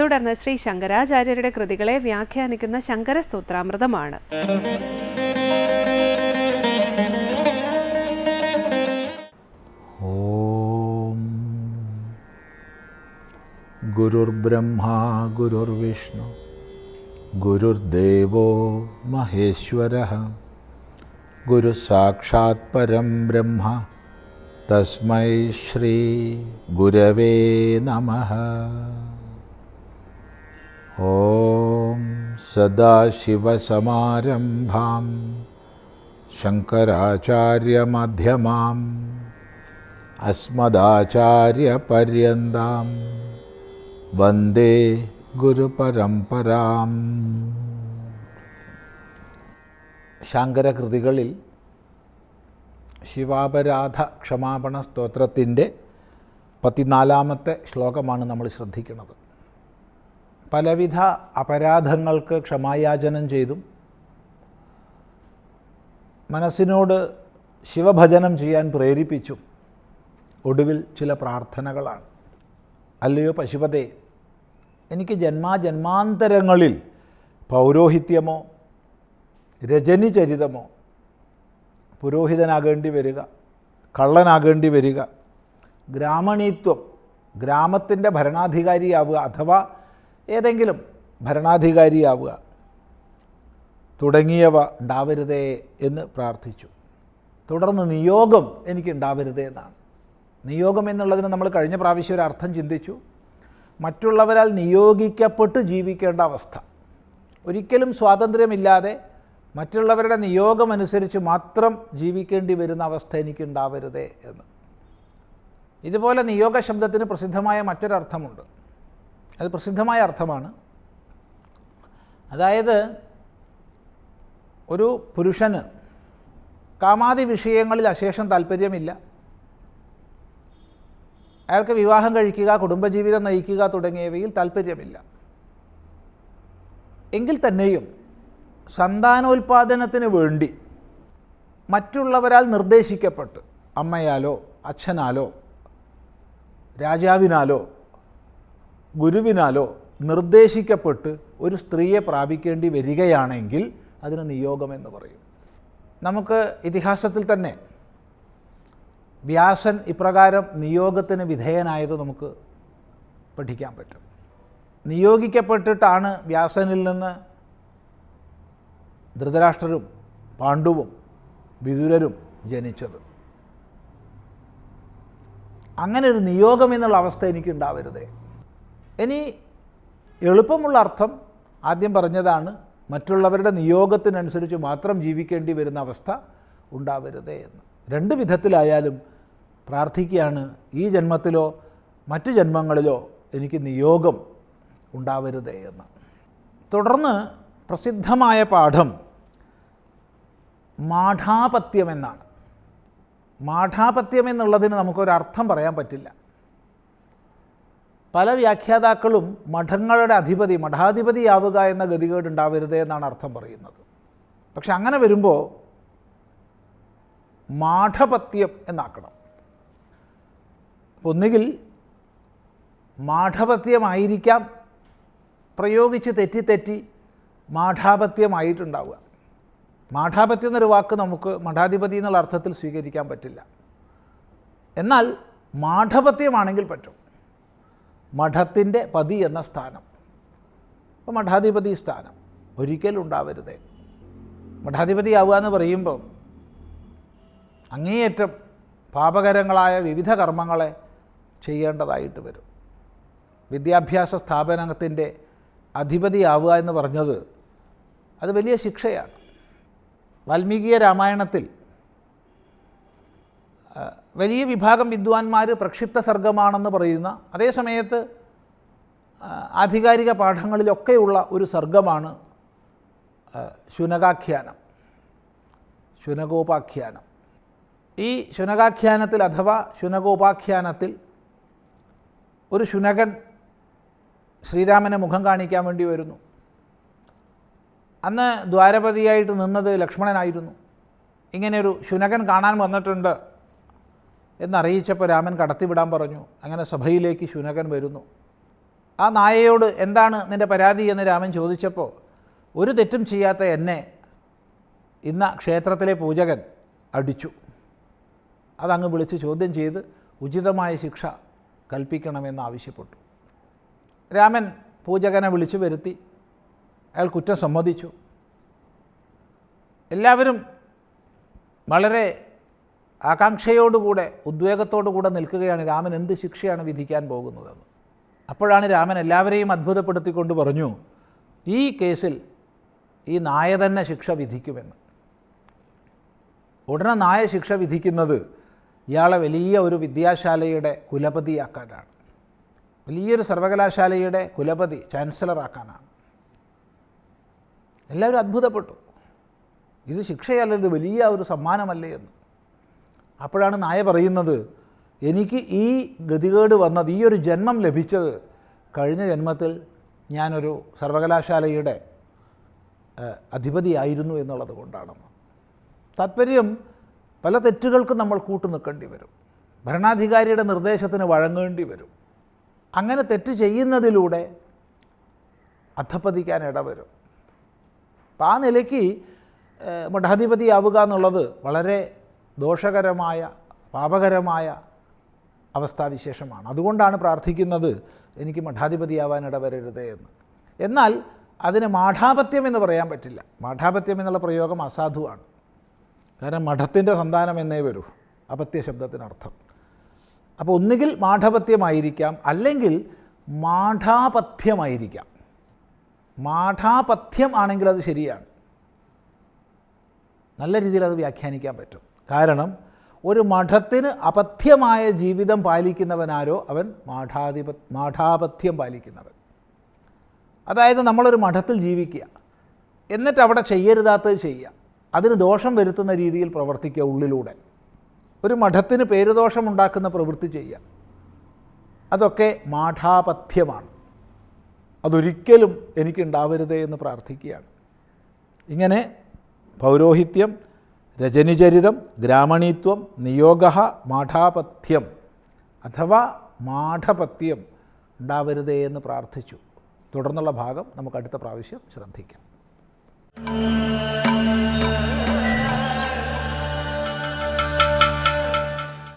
തുടർന്ന് ശ്രീ ശങ്കരാചാര്യരുടെ കൃതികളെ വ്യാഖ്യാനിക്കുന്ന ശങ്കരസ്തോത്രാമൃതമാണ്. ഓം ഗുരുർബ്രഹ്മാ ഗുരുർവിഷ്ണു ഗുരുർദേവോ മഹേശ്വരഃ ഗുരു സാക്ഷാത് പരം ബ്രഹ്മ തസ്മൈ ശ്രീ ഗുരവേ നമഃ. ഓം സദാശിവസമാരംഭാം ശങ്കരാചാര്യമധ്യമാം അസ്മദാചാര്യപര്യന്താം വന്ദേ ഗുരുപരമ്പരാം. ശങ്കരകൃതികളിൽ ശിവാപരാധ ക്ഷമാപണ സ്തോത്രത്തിൻ്റെ 14-ാമത്തെ ശ്ലോകമാണ് നമ്മൾ ശ്രദ്ധിക്കുന്നത്. പലവിധ അപരാധങ്ങൾക്ക് ക്ഷമായാചനം ചെയ്തും മനസ്സിനോട് ശിവഭജനം ചെയ്യാൻ പ്രേരിപ്പിച്ചും ഒടുവിൽ ചില പ്രാർത്ഥനകളാണ്. അല്ലയോ പശുപതേ, എനിക്ക് ജന്മാന്തരങ്ങളിൽ പൗരോഹിത്യമോ രജനിചരിതമോ, പുരോഹിതനാകേണ്ടി വരിക, കള്ളനാകേണ്ടി വരിക, ഗ്രാമണീത്വം, ഗ്രാമത്തിൻ്റെ ഭരണാധികാരിയാവുക അഥവാ ഏതെങ്കിലും ഭരണാധികാരിയാവുക തുടങ്ങിയവ ഉണ്ടാവരുതേ എന്ന് പ്രാർത്ഥിച്ചു. തുടർന്ന് നിയോഗം എനിക്ക് ഉണ്ടാവരുതേ എന്നാണ്. നിയോഗം എന്നുള്ളതിന് നമ്മൾ കഴിഞ്ഞ പ്രാവശ്യം ഒരു അർത്ഥം ചിന്തിച്ചു. മറ്റുള്ളവരാൽ നിയോഗിക്കപ്പെട്ട് ജീവിക്കേണ്ട അവസ്ഥ, ഒരിക്കലും സ്വാതന്ത്ര്യമില്ലാതെ മറ്റുള്ളവരുടെ നിയോഗമനുസരിച്ച് മാത്രം ജീവിക്കേണ്ടി വരുന്ന അവസ്ഥ എനിക്കുണ്ടാവരുതേ എന്ന്. ഇതുപോലെ നിയോഗ ശബ്ദത്തിന് പ്രസിദ്ധമായ മറ്റൊരർത്ഥമുണ്ട്. അത് പ്രസിദ്ധമായ അർത്ഥമാണ്. അതായത് ഒരു പുരുഷന് കാമാദി വിഷയങ്ങളിൽ അശേഷം താല്പര്യമില്ല. അയാൾക്ക് വിവാഹം കഴിക്കുക, കുടുംബജീവിതം നയിക്കുക തുടങ്ങിയവയിൽ താല്പര്യമില്ല. എങ്കിൽ തന്നെയും സന്താനോൽപാദനത്തിന് വേണ്ടി മറ്റുള്ളവരാൽ നിർദ്ദേശിക്കപ്പെട്ട്, അമ്മയാലോ അച്ഛനാലോ രാജാവിനാലോ ഗുരുവിനാലോ നിർദ്ദേശിക്കപ്പെട്ട് ഒരു സ്ത്രീയെ പ്രാപിക്കേണ്ടി വരികയാണെങ്കിൽ അതിന് നിയോഗമെന്ന് പറയും. നമുക്ക് ഇതിഹാസത്തിൽ തന്നെ വ്യാസൻ ഇപ്രകാരം നിയോഗത്തിന് വിധേയനായത് നമുക്ക് പഠിക്കാൻ പറ്റും. നിയോഗിക്കപ്പെട്ടിട്ടാണ് വ്യാസനിൽ നിന്ന് ധൃതരാഷ്ട്രരും പാണ്ഡുവും വിദുരരും ജനിച്ചത്. അങ്ങനെ ഒരു നിയോഗം എന്നുള്ള അവസ്ഥ എനിക്കുണ്ടാവരുതേ. ഇനി എളുപ്പമുള്ള അർത്ഥം ആദ്യം പറഞ്ഞതാണ്, മറ്റുള്ളവരുടെ നിയോഗത്തിനനുസരിച്ച് മാത്രം ജീവിക്കേണ്ടി വരുന്ന അവസ്ഥ ഉണ്ടാവരുതേ എന്ന്. രണ്ട് വിധത്തിലായാലും പ്രാർത്ഥിക്കുകയാണ്, ഈ ജന്മത്തിലോ മറ്റു ജന്മങ്ങളിലോ എനിക്ക് നിയോഗം ഉണ്ടാവരുതേ എന്ന്. തുടർന്ന് പ്രസിദ്ധമായ പാഠം മാഠാപത്യം എന്നാണ്. മാഠാപത്യം എന്നുള്ളതിന് നമുക്കൊരർത്ഥം പറയാൻ പറ്റില്ല. പല വ്യാഖ്യാതാക്കളും മഠങ്ങളുടെ അധിപതി, മഠാധിപതിയാവുക എന്ന ഗതികേട് ഉണ്ടാവരുതേ എന്നാണ് അർത്ഥം പറയുന്നത്. പക്ഷെ അങ്ങനെ വരുമ്പോൾ മാഠപത്യം എന്നാക്കണം. ഒന്നുകിൽ മാഠപത്യമായിരിക്കാം പ്രയോഗിച്ച് തെറ്റി മാഠാപത്യമായിട്ടുണ്ടാവുക. മാഠാപത്യം എന്നൊരു വാക്ക് നമുക്ക് മഠാധിപതി എന്നുള്ള അർത്ഥത്തിൽ സ്വീകരിക്കാൻ പറ്റില്ല. എന്നാൽ മാഠപത്യമാണെങ്കിൽ പറ്റും. മഠത്തിൻ്റെ പതി എന്ന സ്ഥാനം, അപ്പോൾ മഠാധിപതി സ്ഥാനം ഒരിക്കലും ഉണ്ടാവരുതേ. മഠാധിപതിയാവുക എന്ന് പറയുമ്പോൾ അങ്ങേയറ്റം പാപകരങ്ങളായ വിവിധ കർമ്മങ്ങളെ ചെയ്യേണ്ടതായിട്ട് വരും. വിദ്യാഭ്യാസ സ്ഥാപനത്തിൻ്റെ അധിപതിയാവുക എന്ന് പറഞ്ഞത് അത് വലിയ ശിക്ഷയാണ്. വാൽമീകീയ രാമായണത്തിൽ വലിയ വിഭാഗം വിദ്വാൻമാർ പ്രക്ഷിപ്ത സർഗമാണെന്ന് പറയുന്ന, അതേ സമയത്ത് ആധികാരിക പാഠങ്ങളിലൊക്കെയുള്ള ഒരു സർഗമാണ് ശുനകാഖ്യാനം, ശുനകോപാഖ്യാനം. ഈ ശുനകാഖ്യാനത്തിൽ അഥവാ ശുനകോപാഖ്യാനത്തിൽ ഒരു ശുനകൻ ശ്രീരാമനെ മുഖം കാണിക്കാൻ വേണ്ടി വരുന്നു. അന്ന് ദ്വാരപതിയായിട്ട് നിന്നത് ലക്ഷ്മണനായിരുന്നു. ഇങ്ങനെയൊരു ശുനകൻ കാണാൻ വന്നിട്ടുണ്ട് എന്നറിയിച്ചപ്പോൾ രാമൻ കടത്തിവിടാൻ പറഞ്ഞു. അങ്ങനെ സഭയിലേക്ക് ശുനകൻ വരുന്നു. ആ നായയോട് എന്താണ് നിൻ്റെ പരാതി എന്ന് രാമൻ ചോദിച്ചപ്പോൾ ഒരു തെറ്റും ചെയ്യാത്ത എന്നെ ഇന്ന ക്ഷേത്രത്തിലെ പൂജകൻ അടിച്ചു. അതങ്ങ് വിളിച്ച് ചോദ്യം ചെയ്ത് ഉചിതമായ ശിക്ഷ കൽപ്പിക്കണമെന്ന് ആവശ്യപ്പെട്ടു. രാമൻ പൂജകനെ വിളിച്ചു വരുത്തി. അയാൾ കുറ്റം സമ്മതിച്ചു. എല്ലാവരും വളരെ ആകാംക്ഷയോടുകൂടെ ഉദ്വേഗത്തോടുകൂടെ നിൽക്കുകയാണ് രാമൻ എന്ത് ശിക്ഷയാണ് വിധിക്കാൻ പോകുന്നതെന്ന്. അപ്പോഴാണ് രാമൻ എല്ലാവരെയും അത്ഭുതപ്പെടുത്തിക്കൊണ്ട് പറഞ്ഞു, ഈ കേസിൽ ഈ നായ തന്നെ ശിക്ഷ വിധിക്കുമെന്ന്. ഉടനെ നായ ശിക്ഷ വിധിക്കുന്നത് ഇയാളെ വലിയ ഒരു വിദ്യാശാലയുടെ കുലപതിയാക്കാനാണ്, വലിയൊരു സർവകലാശാലയുടെ കുലപതി ചാൻസലറാക്കാനാണ്. എല്ലാവരും അത്ഭുതപ്പെട്ടു. ഇത് ശിക്ഷയല്ല, ഇത് വലിയ ഒരു സമ്മാനമല്ലേ എന്ന്. അപ്പോഴാണ് നായ പറയുന്നത്, എനിക്ക് ഈ ഗതികേട് വന്നത്, ഈ ഒരു ജന്മം ലഭിച്ചത് കഴിഞ്ഞ ജന്മത്തിൽ ഞാനൊരു സർവകലാശാലയുടെ അധിപതിയായിരുന്നു എന്നുള്ളത് കൊണ്ടാണെന്ന്. താത്പര്യം, പല തെറ്റുകൾക്കും നമ്മൾ കൂട്ടു നിൽക്കേണ്ടി വരും, ഭരണാധികാരിയുടെ നിർദ്ദേശത്തിന് വഴങ്ങേണ്ടി വരും. അങ്ങനെ തെറ്റ് ചെയ്യുന്നതിലൂടെ അധപ്പതിക്കാൻ ഇടവരും. അപ്പം ആ നിലയ്ക്ക് മഠാധിപതിയാവുക എന്നുള്ളത് വളരെ ദോഷകരമായ പാപകരമായ അവസ്ഥാവിശേഷമാണ്. അതുകൊണ്ടാണ് പ്രാർത്ഥിക്കുന്നത്, എനിക്ക് മഠാധിപതിയാവാൻ ഇടവരരുതേ എന്ന്. എന്നാൽ അതിന് മാഠാപത്യം എന്ന് പറയാൻ പറ്റില്ല. മാഠാപത്യം എന്നുള്ള പ്രയോഗം അസാധുവാണ്. കാരണം മഠത്തിൻ്റെ സന്താനം എന്നേ വരൂ അപത്യ ശബ്ദത്തിനർത്ഥം. അപ്പോൾ ഒന്നുകിൽ മാഠപത്യമായിരിക്കാം, അല്ലെങ്കിൽ മാഠാപഥ്യമായിരിക്കാം. മാഠാപഥ്യം ആണെങ്കിൽ അത് ശരിയാണ്, നല്ല രീതിയിൽ അത് വ്യാഖ്യാനിക്കാൻ പറ്റും. കാരണം ഒരു മഠത്തിന് അപഥ്യമായ ജീവിതം പാലിക്കുന്നവനാരോ അവൻ മാഠാപഥ്യം പാലിക്കുന്നവൻ. അതായത് നമ്മളൊരു മഠത്തിൽ ജീവിക്കുക, എന്നിട്ട് അവിടെ ചെയ്യരുതാത്തത് ചെയ്യുക, അതിന് ദോഷം വരുത്തുന്ന രീതിയിൽ പ്രവർത്തിക്കുക, ഉള്ളിലൂടെ ഒരു മഠത്തിന് പേരുദോഷമുണ്ടാക്കുന്ന പ്രവൃത്തി ചെയ്യുക, അതൊക്കെ മാഠാപഥ്യമാണ്. അതൊരിക്കലും എനിക്കുണ്ടാവരുതേ എന്ന് പ്രാർത്ഥിക്കുകയാണ്. ഇങ്ങനെ പൗരോഹിത്യം, രജനിചരിതം, ഗ്രാമണീത്വം, നിയോഗ, മാഠാപഥ്യം അഥവാ മാഠപത്യം ഉണ്ടാവരുതേ എന്ന് പ്രാർത്ഥിച്ചു. തുടർന്നുള്ള ഭാഗം നമുക്ക് അടുത്ത പ്രാവശ്യം ശ്രദ്ധിക്കാം.